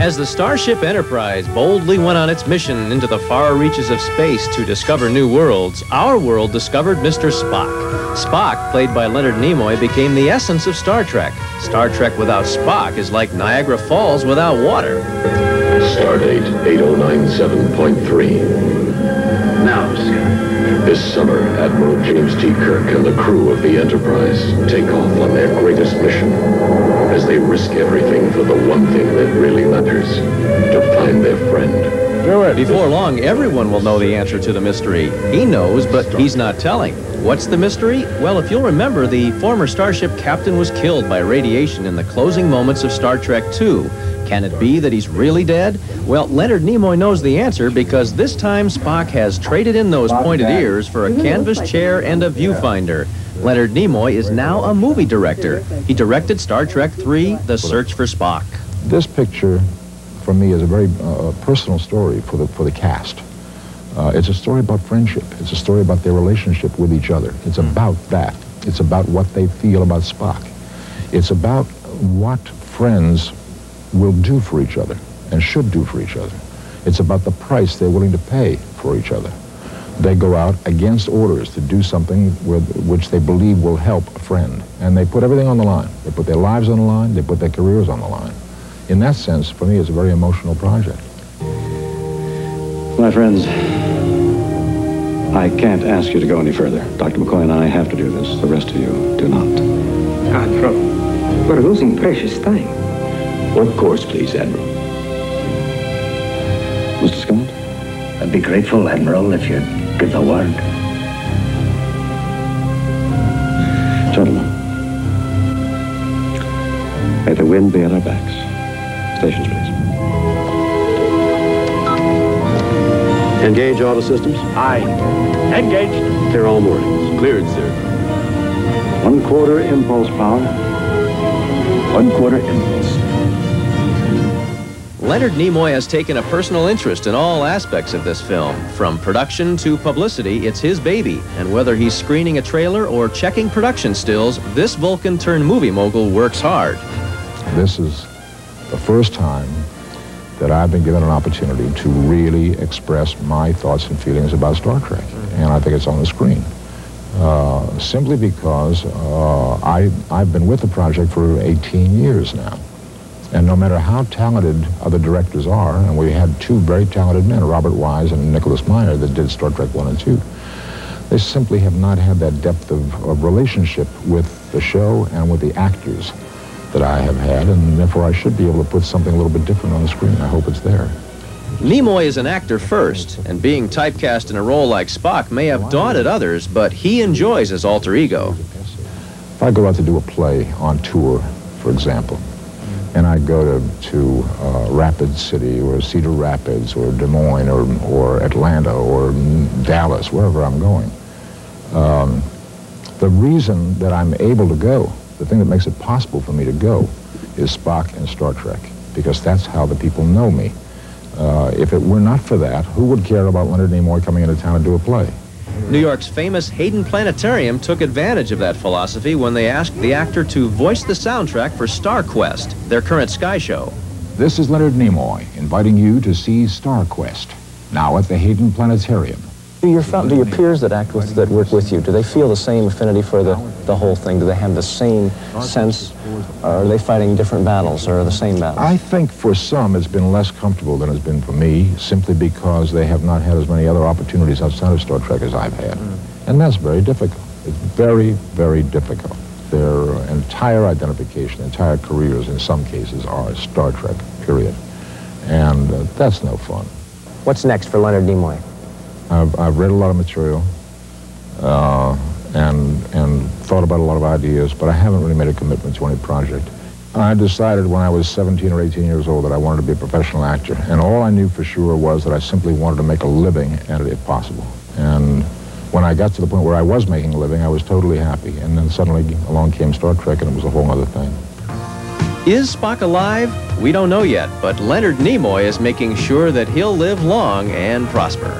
As the Starship Enterprise boldly went on its mission into the far reaches of space to discover new worlds, our world discovered Mr. Spock. Spock, played by Leonard Nimoy, became the essence of Star Trek. Star Trek without Spock is like Niagara Falls without water. Stardate 8097.3. Now, Mr. Scott. This summer, Admiral James T. Kirk and the crew of the Enterprise take off on their greatest mission as they risk everything for the one thing that really matters, to find their friend. Do it. Before long, everyone will know the answer to the mystery. He knows, but he's not telling. What's the mystery? Well, if you'll remember, the former Starship captain was killed by radiation in the closing moments of Star Trek II. Can it be that he's really dead? Well, Leonard Nimoy knows the answer because this time Spock has traded in those pointed ears for a canvas chair and a viewfinder. Leonard Nimoy is now a movie director. He directed Star Trek III, The Search for Spock. This picture, for me, is a very personal story for the cast. It's a story about friendship. It's a story about their relationship with each other. It's about that. It's about what they feel about Spock. It's about what friends will do for each other and should do for each other. It's about the price they're willing to pay for each other. They go out against orders to do something which they believe will help a friend. And they put everything on the line. They put their lives on the line. They put their careers on the line. In that sense, for me, it's a very emotional project. My friends, I can't ask you to go any further. Dr. McCoy and I have to do this. The rest of you do not. Admiral, we're losing precious time. What course, please, Admiral? Mr. Scott? I'd be grateful, Admiral, if you'd give the word. Gentlemen, may the wind be at our backs. Stations, please. Engage auto systems. Aye. Engaged. Clear all moorings. Cleared, sir. 1/4 impulse power. 1/4 impulse. Leonard Nimoy has taken a personal interest in all aspects of this film. From production to publicity, it's his baby. And whether he's screening a trailer or checking production stills, this Vulcan-turned-movie mogul works hard. This is the first time that I've been given an opportunity to really express my thoughts and feelings about Star Trek. And I think it's on the screen. Simply because I've been with the project for 18 years now. And no matter how talented other directors are, and we had two very talented men, Robert Wise and Nicholas Meyer, that did Star Trek 1 and 2, they simply have not had that depth of relationship with the show and with the actors that I have had, and therefore I should be able to put something a little bit different on the screen. I hope it's there. Nimoy is an actor first, and being typecast in a role like Spock may have daunted others, but he enjoys his alter ego. If I go out to do a play on tour, for example, and I go to Rapid City or Cedar Rapids or Des Moines or Atlanta or Dallas, wherever I'm going, the reason that I'm able to go, the thing that makes it possible for me to go, is Spock and Star Trek, because that's how the people know me. If it were not for that, who would care about Leonard Nimoy coming into town to do a play? New York's famous Hayden Planetarium took advantage of that philosophy when they asked the actor to voice the soundtrack for Star Quest, their current Sky show. This is Leonard Nimoy inviting you to see Star Quest, now at the Hayden Planetarium. Do your peers that work with you, do they feel the same affinity for the whole thing? Do they have the same sense? Or are they fighting different battles or the same battles? I think for some it's been less comfortable than it's been for me, simply because they have not had as many other opportunities outside of Star Trek as I've had. And that's very difficult. It's very, very difficult. Their entire identification, entire careers in some cases are Star Trek, period. And that's no fun. What's next for Leonard Nimoy? I've read a lot of material and thought about a lot of ideas, but I haven't really made a commitment to any project. I decided when I was 17 or 18 years old that I wanted to be a professional actor, and all I knew for sure was that I simply wanted to make a living at it if possible. And when I got to the point where I was making a living, I was totally happy, and then suddenly along came Star Trek, and it was a whole other thing. Is Spock alive? We don't know yet, but Leonard Nimoy is making sure that he'll live long and prosper.